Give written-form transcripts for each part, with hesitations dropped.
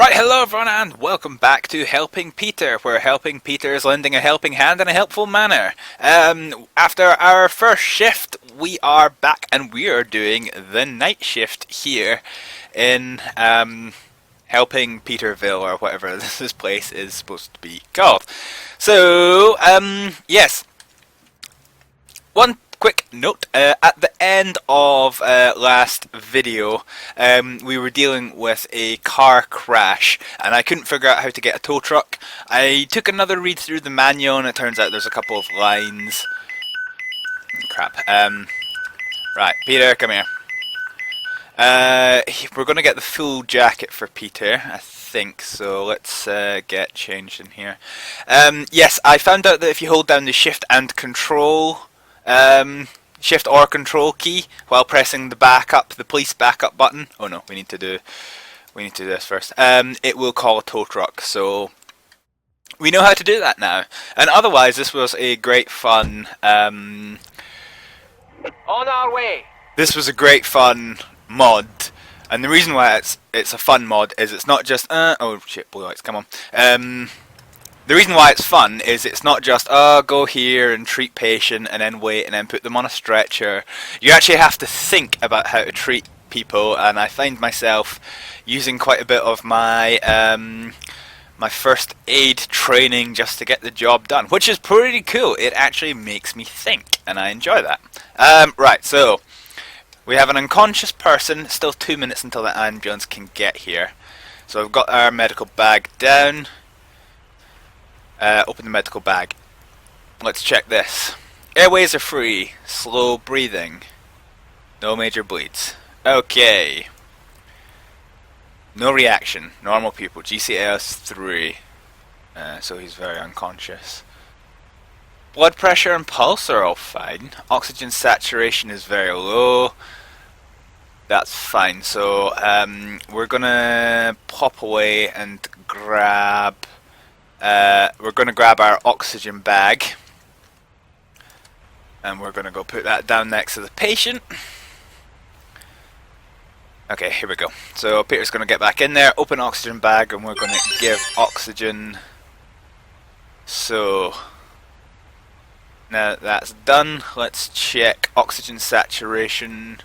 Right, hello everyone and welcome back to Helping Peter, where helping Peter is lending a helping hand in a helpful manner. After our first shift, we are back and we are doing the night shift here in Helping Peterville, or whatever this place is supposed to be called. So, yes. One quick note, at the end of last video, we were dealing with a car crash and I couldn't figure out how to get a tow truck. I took another read through the manual and it turns out there's a couple of lines. Crap. Right, Peter, come here. We're going to get the full jacket for Peter, I think, so let's get changed in here. Yes, I found out that if you hold down the shift and control... shift or control key while pressing the police backup button. Oh no, we need to do this first. It will call a tow truck, so we know how to do that now. And otherwise, this was a great fun. On our way. This was a great fun mod, and the reason why it's a fun mod is it's not just oh shit, blue lights, come on. The reason why it's fun is it's not just, go here and treat patient and then wait and then put them on a stretcher. You actually have to think about how to treat people, and I find myself using quite a bit of my my first aid training just to get the job done, which is pretty cool. It actually makes me think, and I enjoy that. Right, so we have an unconscious person, still 2 minutes until the ambulance can get here. So I've got our medical bag down. Open the medical bag. Let's check this. Airways are free. Slow breathing. No major bleeds. Okay. No reaction. Normal pupil. GCS 3. So he's very unconscious. Blood pressure and pulse are all fine. Oxygen saturation is very low. That's fine. So we're gonna pop away and grab... we're going to grab our oxygen bag and we're going to go put that down next to the patient. Okay, here we go. So Peter's going to get back in there, open oxygen bag, and we're going to give oxygen. So now that that's done, let's check oxygen saturation.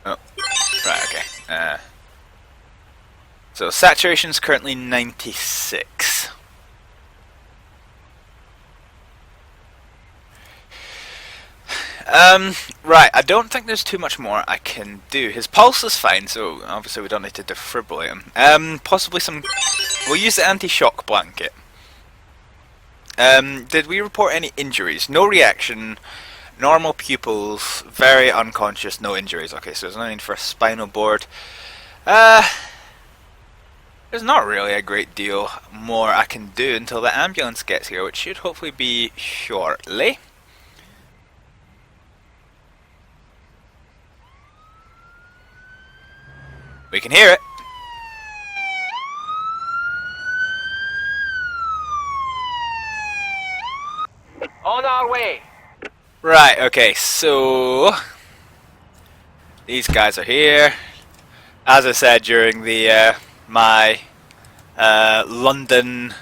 Oh, right, okay. So saturation is currently 96. Right, I don't think there's too much more I can do. His pulse is fine, so obviously we don't need to defibrillate him. Possibly some... We'll use the anti-shock blanket. Did we report any injuries? No reaction, normal pupils, very unconscious, no injuries. Okay, so there's no need for a spinal board. There's not really a great deal more I can do until the ambulance gets here, which should hopefully be shortly. We can hear it. On our way. Right, okay, so these guys are here. As I said during the my London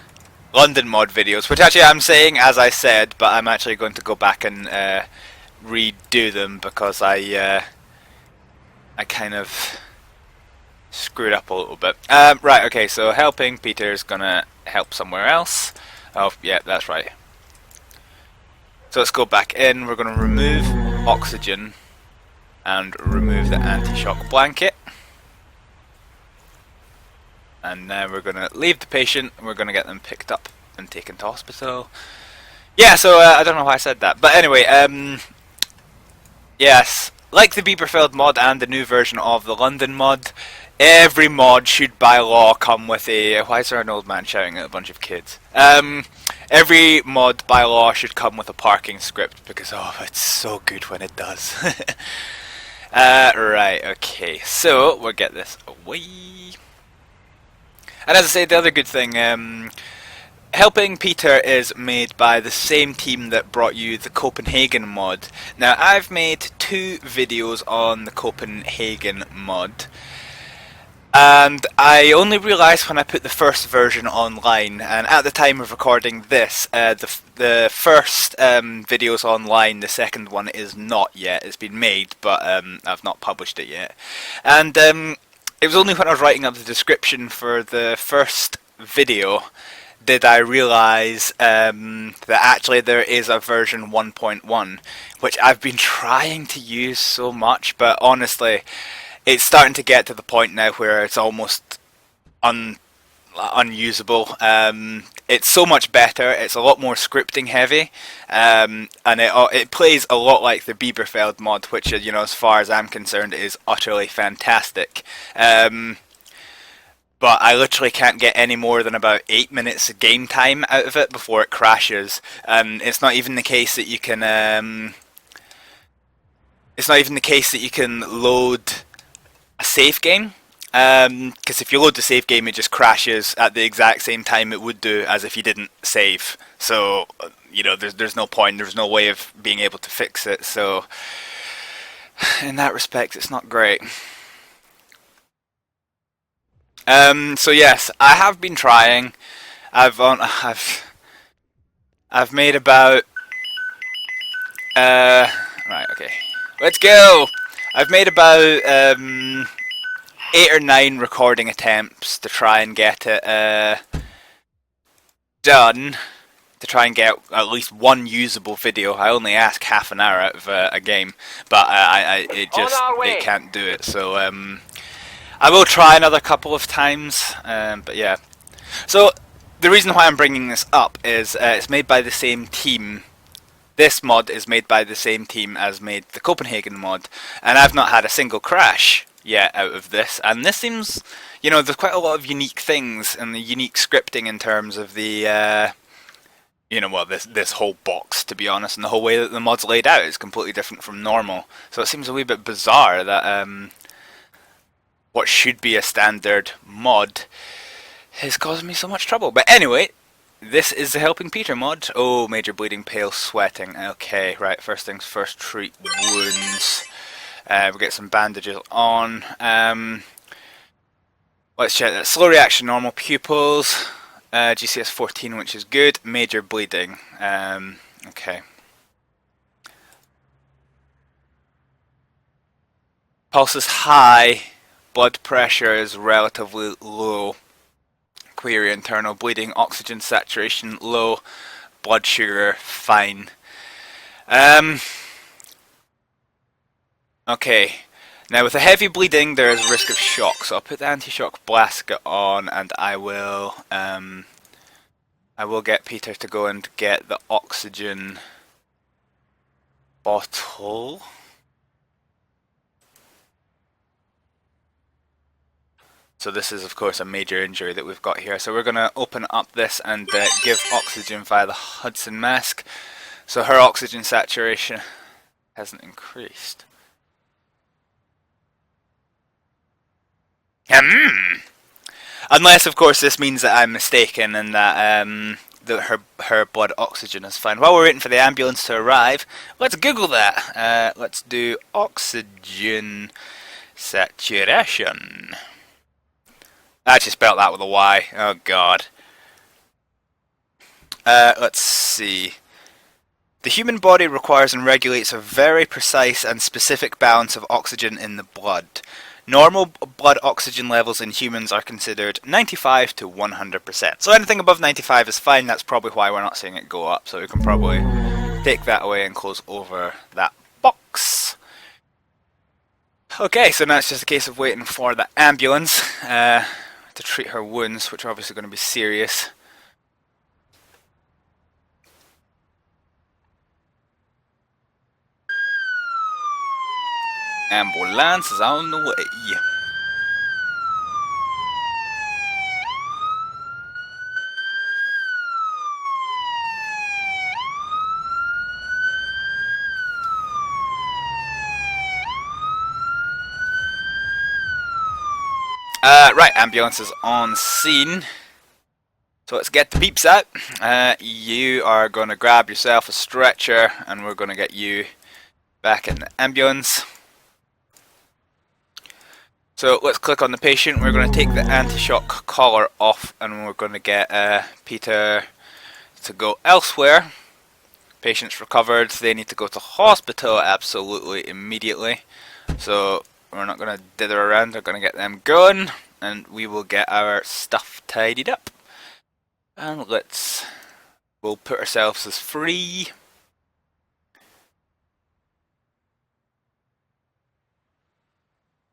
mod videos, which actually I'm saying as I said, but I'm actually going to go back and redo them because I kind of screwed up a little bit. Right, okay, so helping Peter's gonna help somewhere else. Oh, yeah, that's right. So let's go back in. We're gonna remove oxygen and remove the anti-shock blanket. And now we're going to leave the patient, and we're going to get them picked up and taken to hospital. Yeah, so I don't know why I said that. But anyway, yes, like the Bieberfeld mod and the new version of the London mod, every mod should by law come with a... Why is there an old man shouting at a bunch of kids? Every mod by law should come with a parking script, because, oh, it's so good when it does. Right, okay, so we'll get this away. And as I say, the other good thing, Helping Peter is made by the same team that brought you the Copenhagen mod. Now, I've made 2 videos on the Copenhagen mod. And I only realised when I put the first version online, and at the time of recording this, the first video's online, the second one is not yet. It's been made, but I've not published it yet. And it was only when I was writing up the description for the first video did I realise that actually there is a version 1.1, which I've been trying to use so much, but honestly, it's starting to get to the point now where it's almost unusable. It's so much better. It's a lot more scripting heavy, and it plays a lot like the Bieberfeld mod, which, you know, as far as I'm concerned, is utterly fantastic. But I literally can't get any more than about 8 minutes of game time out of it before it crashes. And it's not even the case that you can. It's not even the case that you can load a save game, because if you load the save game, it just crashes at the exact same time it would do as if you didn't save. So, you know, there's no point. There's no way of being able to fix it. So, in that respect, it's not great. So yes, I have been trying. I've made about right, okay. Let's go. I've made about 8 or 9 recording attempts to try and get it done. To try and get at least one usable video. I only ask half an hour out of a game, but it can't do it. So I will try another couple of times, but yeah. So the reason why I'm bringing this up is it's made by the same team. This mod is made by the same team as made the Copenhagen mod, and I've not had a single crash yet out of this. And this seems, you know, there's quite a lot of unique things and the unique scripting in terms of the, you know, well, this whole box, to be honest, and the whole way that the mod's laid out is completely different from normal. So it seems a wee bit bizarre that what should be a standard mod is causing me so much trouble. But anyway, this is the Helping Peter mod. Oh, major bleeding, pale, sweating. Okay, right, first things first, treat wounds. We'll get some bandages on. Let's check that. Slow reaction, normal pupils. GCS 14, which is good. Major bleeding. Okay. Pulse is high. Blood pressure is relatively low. Query internal bleeding. Oxygen saturation low. Blood sugar fine. Okay. Now with the heavy bleeding, there is risk of shock. So I'll put the anti-shock blanket on, and I will get Peter to go and get the oxygen bottle. So this is, of course, a major injury that we've got here. So we're going to open up this and give oxygen via the Hudson mask. So her oxygen saturation hasn't increased. Unless, of course, this means that I'm mistaken and that her blood oxygen is fine. While we're waiting for the ambulance to arrive, let's Google that. Let's do oxygen saturation. I actually spelled that with a Y. Oh god. Let's see. The human body requires and regulates a very precise and specific balance of oxygen in the blood. Normal blood oxygen levels in humans are considered 95 to 100%. So anything above 95 is fine. That's probably why we're not seeing it go up. So we can probably take that away and close over that box. Okay, so now it's just a case of waiting for the ambulance to treat her wounds, which are obviously going to be serious. Ambulance is on the way. Right, ambulance is on scene. So let's get the beeps out. You are going to grab yourself a stretcher and we're going to get you back in the ambulance. So let's click on the patient. We're going to take the anti-shock collar off, and we're going to get Peter to go elsewhere. Patient's recovered. They need to go to hospital absolutely immediately. So we're not going to dither around. We're going to get them going, and we will get our stuff tidied up. And we'll put ourselves as free.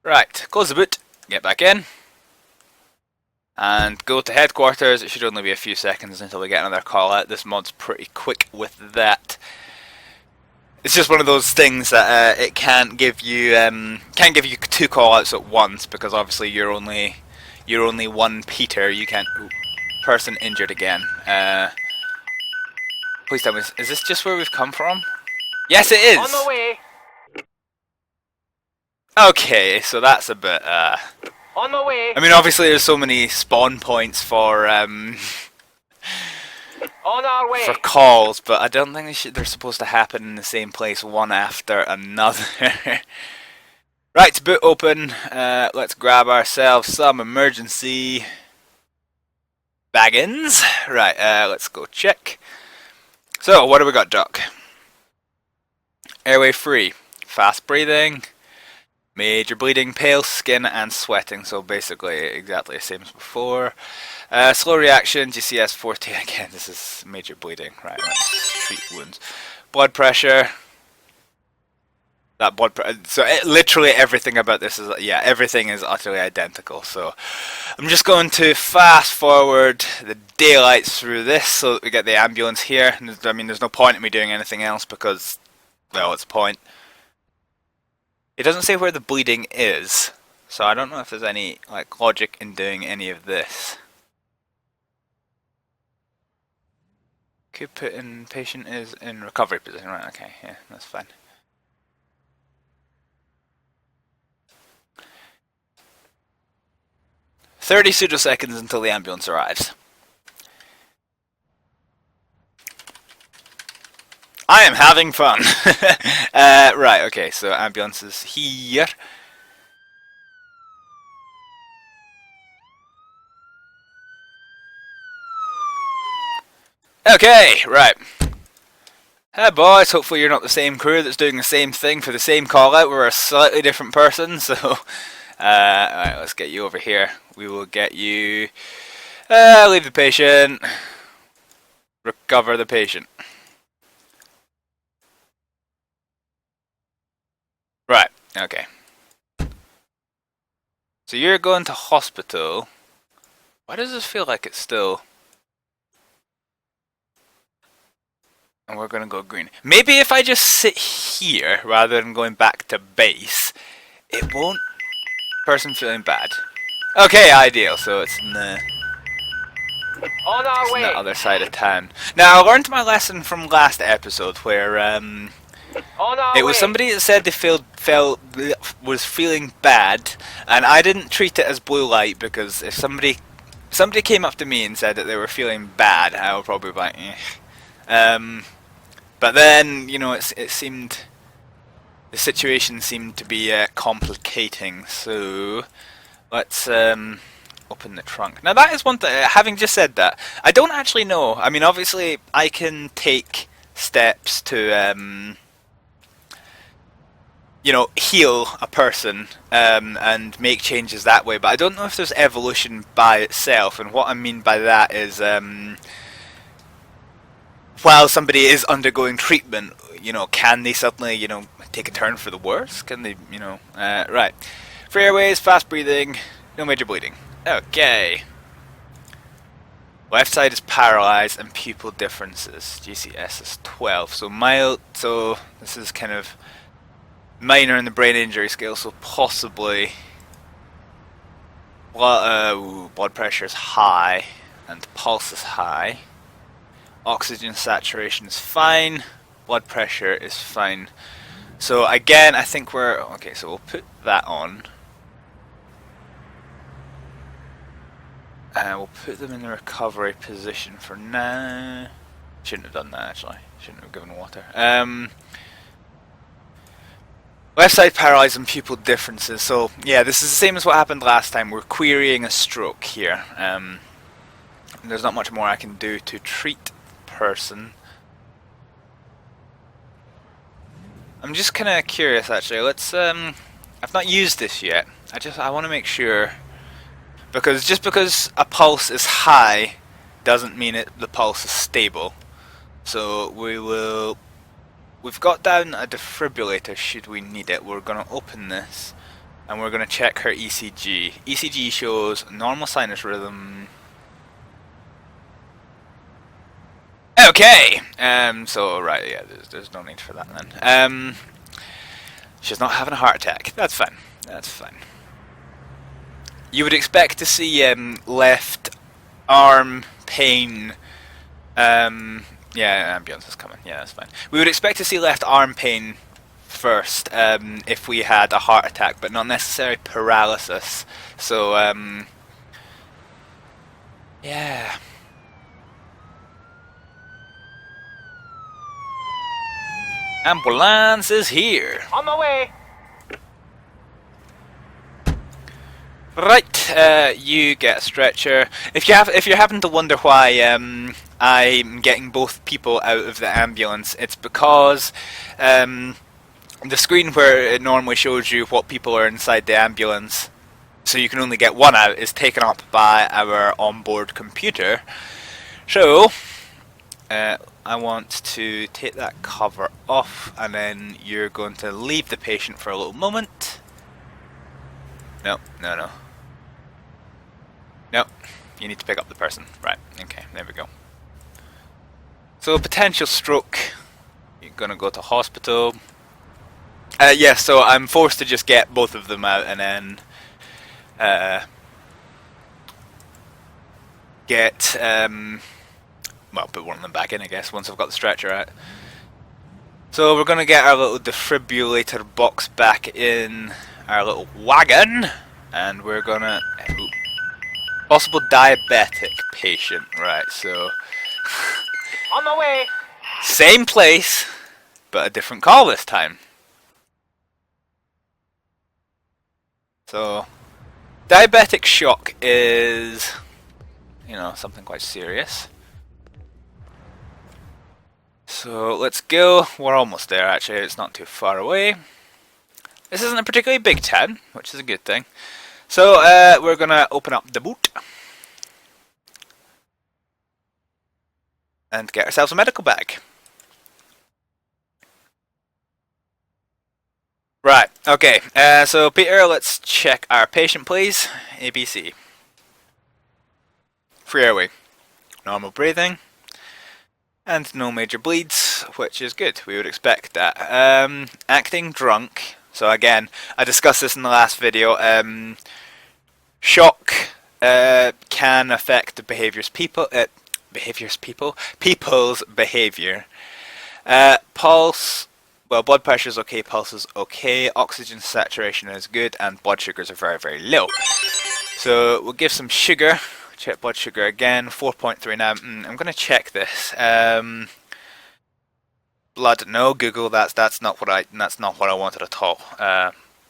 Right, close the boot, get back in, and go to headquarters. It should only be a few seconds until we get another call out. This mod's pretty quick with that. It's just one of those things that it can't give you two call outs at once, because obviously you're only one Peter. You can't. Ooh, person injured again. Please tell me, is this just where we've come from? Yes, it is. On the way. Okay, so that's a bit, On the way. I mean, obviously there's so many spawn points for, On our way. for calls, but I don't think they're supposed to happen in the same place one after another. Right, boot open. Let's grab ourselves some emergency baggins. Right, let's go check. So, what do we got, Doc? Airway free. Fast breathing. Major bleeding, pale skin, and sweating. So basically exactly the same as before. Slow reaction, GCS 14. Again, this is major bleeding. Right, let's treat wounds. Blood pressure. Literally everything about this is, yeah, everything is utterly identical. So I'm just going to fast forward the daylights through this so that we get the ambulance here. I mean, there's no point in me doing anything else because, well, what's the point? It doesn't say where the bleeding is, so I don't know if there's any logic in doing any of this. Could put in patient is in recovery position, right? Okay, yeah, that's fine. "30 pseudoseconds until the ambulance arrives." I am having fun. Right, okay, so ambulance is here. Okay, right. Hey boys, hopefully you're not the same crew that's doing the same thing for the same call out. We're a slightly different person, so alright, let's get you over here. We will get you leave the patient, recover the patient. Right, okay. So you're going to hospital. Why does this feel like it's still... And we're gonna go green. Maybe if I just sit here rather than going back to base, it won't... Person feeling bad. Okay, ideal. So it's in the... On our way. On the other side of town. Now, I learned my lesson from last episode where it was somebody that said they was feeling bad, and I didn't treat it as blue light, because if somebody came up to me and said that they were feeling bad, I would probably be like, eh. But then, you know, it seemed, the situation seemed to be complicating, so let's open the trunk. Now that is one thing, having just said that, I don't actually know. I mean, obviously I can take steps to you know, heal a person and make changes that way, but I don't know if there's evolution by itself. And what I mean by that is while somebody is undergoing treatment, you know, can they suddenly, you know, take a turn for the worse? Can they, you know, right. Free airways, fast breathing, no major bleeding. Okay. Left side is paralyzed and pupil differences. GCS is 12. So mild, so this is kind of minor in the brain injury scale, so possibly blood pressure is high and pulse is high. Oxygen saturation is fine. Blood pressure is fine. So again, I think we're... Okay, so we'll put that on. We'll put them in the recovery position for now. Shouldn't have done that, actually. Shouldn't have given water. Left side paralysis and pupil differences. So yeah, this is the same as what happened last time. We're querying a stroke here. There's not much more I can do to treat the person. I'm just kind of curious actually. Let's I've not used this yet. I want to make sure, because just because a pulse is high doesn't mean the pulse is stable. So we've got down a defibrillator should we need it. We're going to open this and we're going to check her ECG. ECG shows normal sinus rhythm. Okay, so right, yeah, there's no need for that then. She's not having a heart attack. That's fine. That's fine. You would expect to see left arm pain. Yeah, ambulance is coming. Yeah, that's fine. We would expect to see left arm pain first if we had a heart attack, but not necessarily paralysis. So, yeah. Ambulance is here. On the way. Right, you get a stretcher. If you happen to wonder why I'm getting both people out of the ambulance, it's because the screen where it normally shows you what people are inside the ambulance, so you can only get one out, is taken up by our onboard computer. So I want to take that cover off, and then you're going to leave the patient for a little moment. No. No, you need to pick up the person. Right, okay, there we go. So, potential stroke. You're gonna go to hospital. Yeah, so I'm forced to just get both of them out and then well, put one of them back in, I guess, once I've got the stretcher out. So we're gonna get our little defibrillator box back in our little wagon, and we're gonna... Possible diabetic patient, right, so... On the way. Same place, but a different call this time. So, diabetic shock is, something quite serious. So, let's go. We're almost there, actually. It's not too far away. This isn't a particularly big town, which is a good thing. So, we're going to open up the boot and get ourselves a medical bag. Right, okay, so Peter, let's check our patient, please. ABC. Free airway. Normal breathing. And no major bleeds, which is good. We would expect that. Acting drunk. So again, I discussed this in the last video. Shock can affect the people's behavior. Pulse, well, blood pressure is okay, pulse is okay, oxygen saturation is good, and blood sugars are very, very low. So we'll give some sugar. Check blood sugar again, 4.3 now. I'm going to check this. Blood, no, Google. That's not what I wanted at all.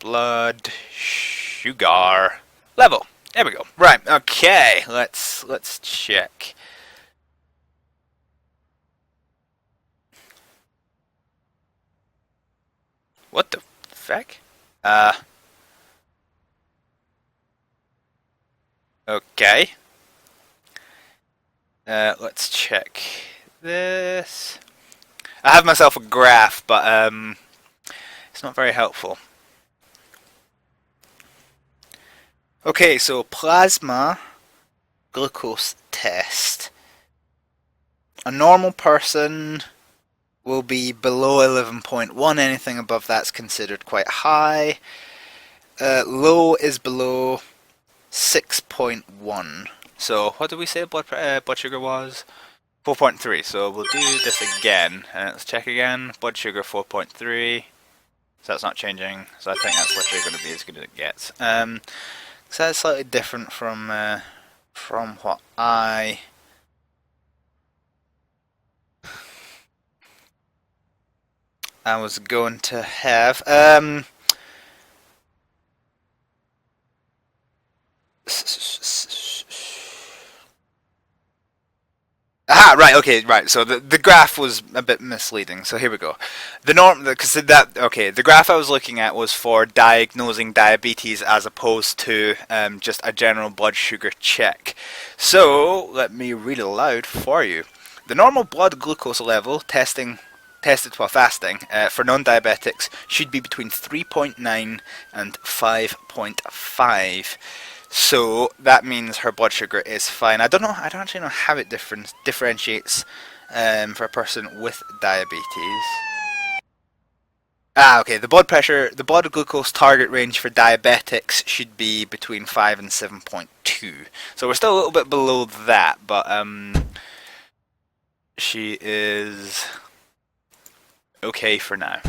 Blood sugar level. There we go. Right. Okay. Let's check. What the feck? Okay. Let's check this. I have myself a graph, but it's not very helpful. Okay, so plasma glucose test. A normal person will be below 11.1. Anything above that's considered quite high. Low is below 6.1. So what did we say blood sugar was? 4.3. So we'll do this again. Let's check again. Blood sugar 4.3. So that's not changing. So I think that's literally going to be as good as it gets. So that's slightly different from what I was going to have. Ah, right, okay, right. So the graph was a bit misleading. So here we go. The graph I was looking at was for diagnosing diabetes as opposed to just a general blood sugar check. So let me read it aloud for you. The normal blood glucose level tested while fasting for non-diabetics should be between 3.9 and 5.5. So that means her blood sugar is fine. I don't actually know how it differentiates for a person with diabetes. Ah, okay. The blood glucose target range for diabetics should be between 5 and 7.2. So we're still a little bit below that, but she is okay for now.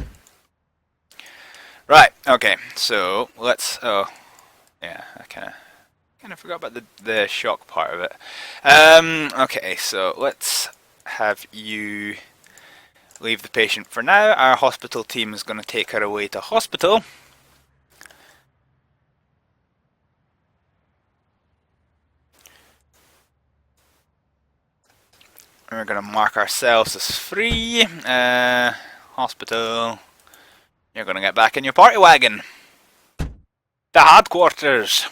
Right. Okay. So let's. Oh, yeah. I kind of forgot about the shock part of it. Okay. So let's have you leave the patient for now. Our hospital team is going to take her away to hospital. And we're going to mark ourselves as free. Hospital. You're going to get back in your party wagon. The headquarters.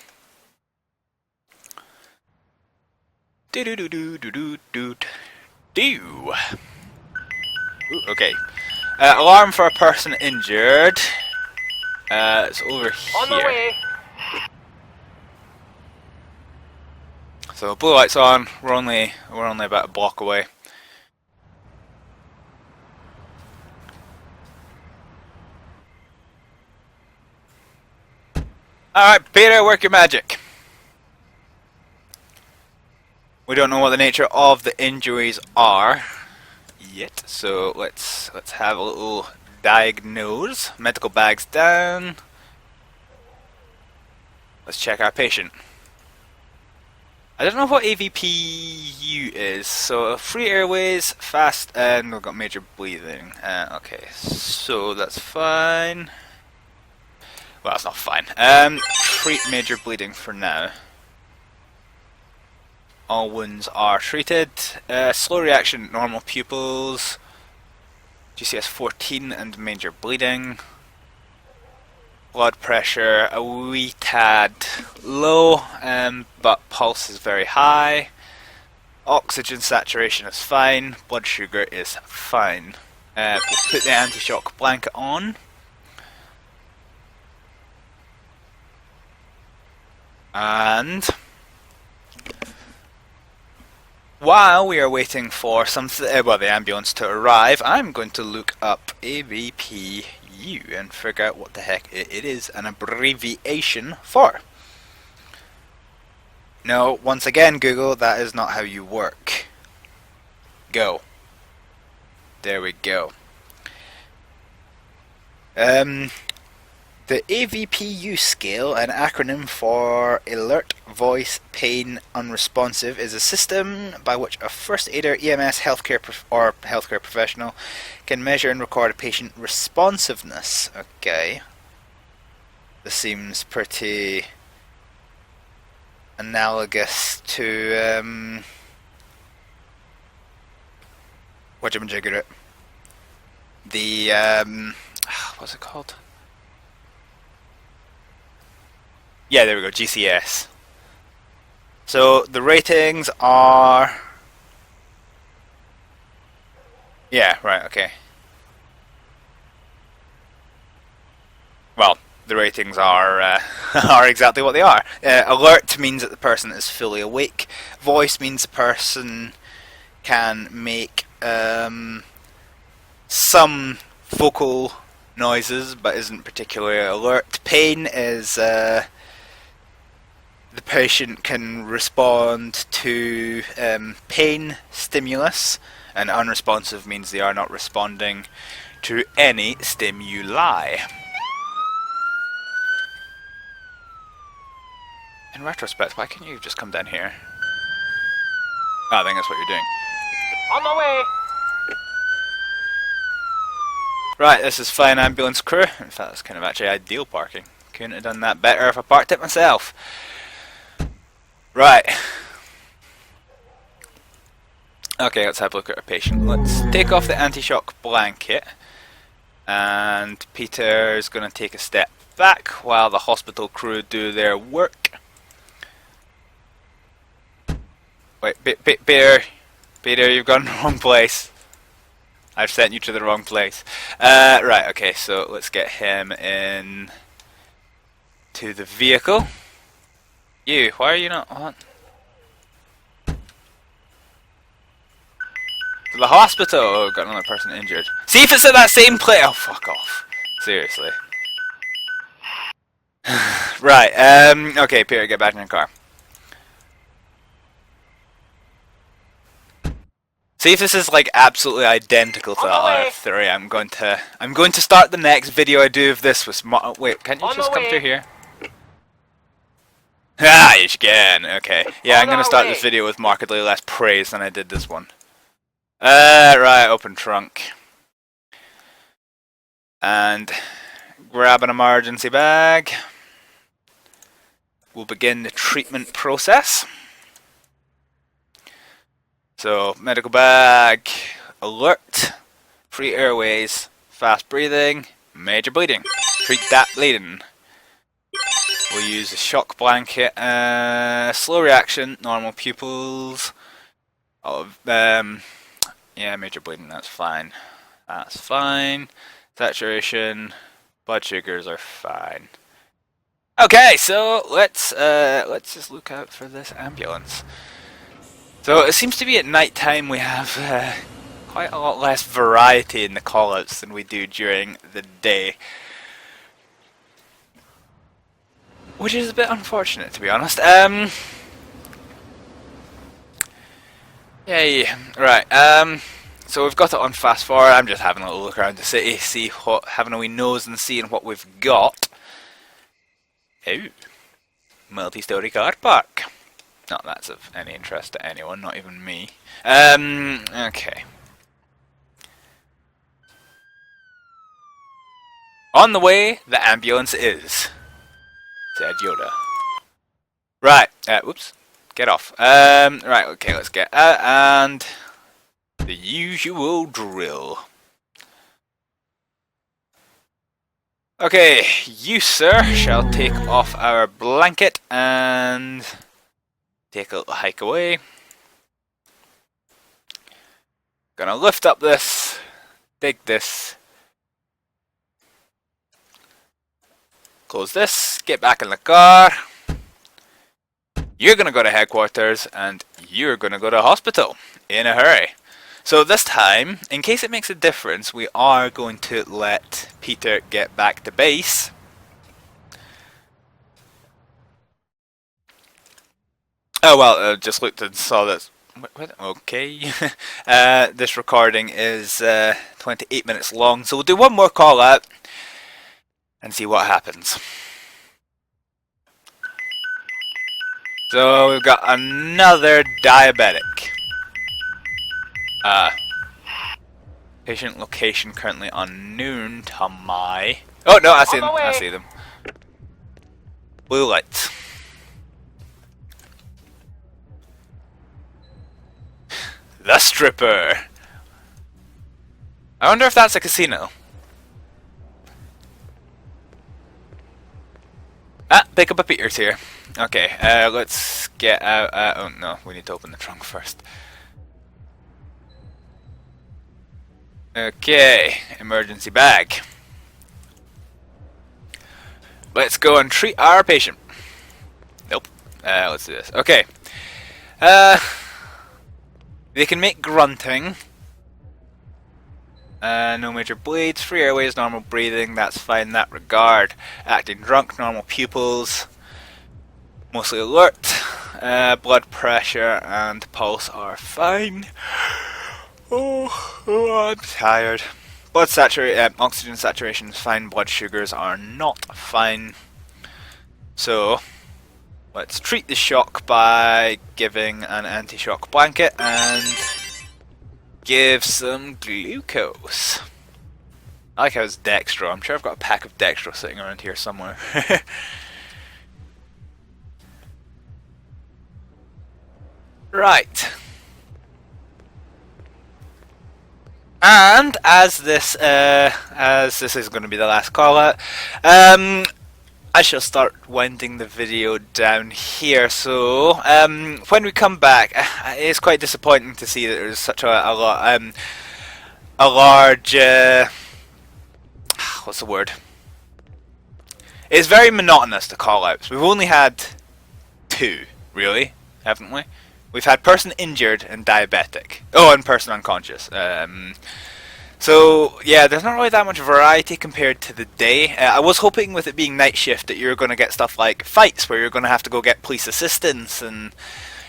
Do. Okay. Alarm for a person injured. It's over here. On the way. So blue lights on. We're only about a block away. All right, Peter, work your magic. We don't know what the nature of the injuries are yet, so let's have a little diagnose. Medical bags down. Let's check our patient. I don't know what AVPU is, so free airways, fast, and we've got major bleeding. Okay, so that's fine. Well, that's not fine. Treat major bleeding for now. All wounds are treated. Slow reaction, normal pupils. GCS 14 and major bleeding. Blood pressure a wee tad low, but pulse is very high. Oxygen saturation is fine. Blood sugar is fine. We'll put the anti-shock blanket on. And while we are waiting for the ambulance to arrive, I'm going to look up AVPU and figure out what the heck it is an abbreviation for. No, once again, Google, that is not how you work. Go. There we go. The AVPU scale, an acronym for Alert, Voice, Pain, Unresponsive, is a system by which a first aider, EMS, healthcare professional can measure and record a patient responsiveness. Okay. This seems pretty analogous to whatchamajigger it. The what's it called? Yeah, there we go, GCS. So the ratings are... Yeah, right, okay. Well, the ratings are are exactly what they are. Alert means that the person is fully awake. Voice means the person can make some vocal noises, but isn't particularly alert. Pain is... the patient can respond to pain stimulus, and unresponsive means they are not responding to any stimuli. In retrospect, why can't you just come down here? Oh, I think that's what you're doing. On the way. Right, this is fine, ambulance crew. In fact, that's kind of actually ideal parking. Couldn't have done that better if I parked it myself. Right. Okay, let's have a look at our patient. Let's take off the anti-shock blanket. And Peter's going to take a step back while the hospital crew do their work. Wait, Peter, you've gone to the wrong place. I've sent you to the wrong place. Right, okay, so let's get him in to the vehicle. You, why are you not on? To the hospital! Oh, got another person injured. See if it's at that same place! Oh, fuck off. Seriously. Right, okay, Peter, get back in your car. See if this is like absolutely identical to that other theory. I'm going to start the next video I do of this with wait, can't you just come through here? Ah, you can. Okay. Yeah, I'm going to start this video with markedly less praise than I did this one. Right, open trunk. And grab an emergency bag. We'll begin the treatment process. So, medical bag, alert, free airways, fast breathing, major bleeding. Treat that bleeding. We'll use a shock blanket, slow reaction, normal pupils. Yeah, major bleeding, that's fine. That's fine. Saturation, blood sugars are fine. Okay, so let's just look out for this ambulance. So it seems to be at night time we have quite a lot less variety in the callouts than we do during the day. Which is a bit unfortunate, to be honest. Yay. Right, so we've got it on fast forward. I'm just having a little look around the city, having a wee nose and seeing what we've got. Oh. Multi-story car park. Not that's of any interest to anyone, not even me. Okay. On the way, the ambulance is, said Yoda. Right, whoops, get off. Right, okay, let's get out, and the usual drill. Okay, you, sir, shall take off our blanket and take a little hike away. Gonna lift up this, dig this, close this, get back in the car. You're gonna go to headquarters and you're gonna go to hospital in a hurry. So this time, in case it makes a difference, we are going to let Peter get back to base. Oh well, just looked and saw this. Okay. This recording is 28 minutes long, so we'll do one more call out and see what happens. So we've got another diabetic. Patient location currently unknown to my... Oh no, I see them. I see them. Blue lights. The stripper. I wonder if that's a casino. Ah, pick up a Peter's here. Okay, let's get out. Oh no, we need to open the trunk first. Okay, emergency bag. Let's go and treat our patient. Nope. Let's do this. Okay. They can make grunting. No major bleeds, free airways, normal breathing, that's fine in that regard. Acting drunk, normal pupils. Mostly alert. Blood pressure and pulse are fine. Oh, I'm tired. Blood oxygen saturation is fine, blood sugars are not fine. So, let's treat the shock by giving an anti-shock blanket and give some glucose. I like how it's dextro. I'm sure I've got a pack of dextro sitting around here somewhere. Right. And as this is going to be the last call out, I shall start winding the video down here. So when we come back, it's quite disappointing to see that there's such a large what's the word? It's very monotonous, the call outs. We've only had 2, really, haven't we? We've had person injured and diabetic. Oh, and person unconscious. So, yeah, there's not really that much variety compared to the day. I was hoping with it being night shift that you're going to get stuff like fights where you're going to have to go get police assistance and,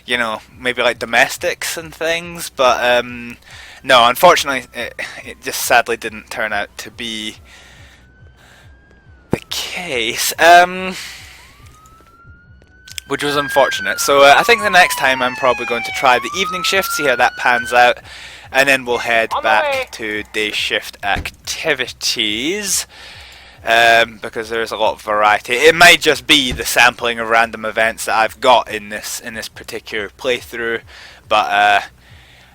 you know, maybe like domestics and things. But, no, unfortunately, it just sadly didn't turn out to be the case. Which was unfortunate. So I think the next time I'm probably going to try the evening shift, see how that pans out, and then we'll head back to day shift activities, because there's a lot of variety. It might just be the sampling of random events that I've got in this particular playthrough, but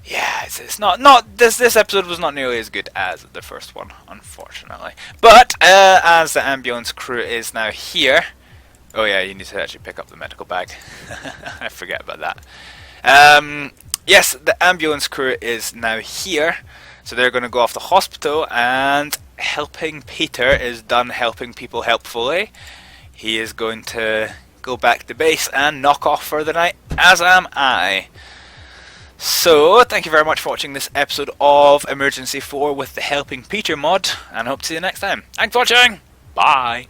yeah, it's not this episode was not nearly as good as the first one, unfortunately. But as the ambulance crew is now here. Oh yeah, you need to actually pick up the medical bag. I forget about that. Yes, the ambulance crew is now here. So they're going to go off to hospital, and helping Peter is done helping people helpfully. He is going to go back to base and knock off for the night, as am I. So, thank you very much for watching this episode of Emergency 4 with the Helping Peter mod, and hope to see you next time. Thanks for watching! Bye!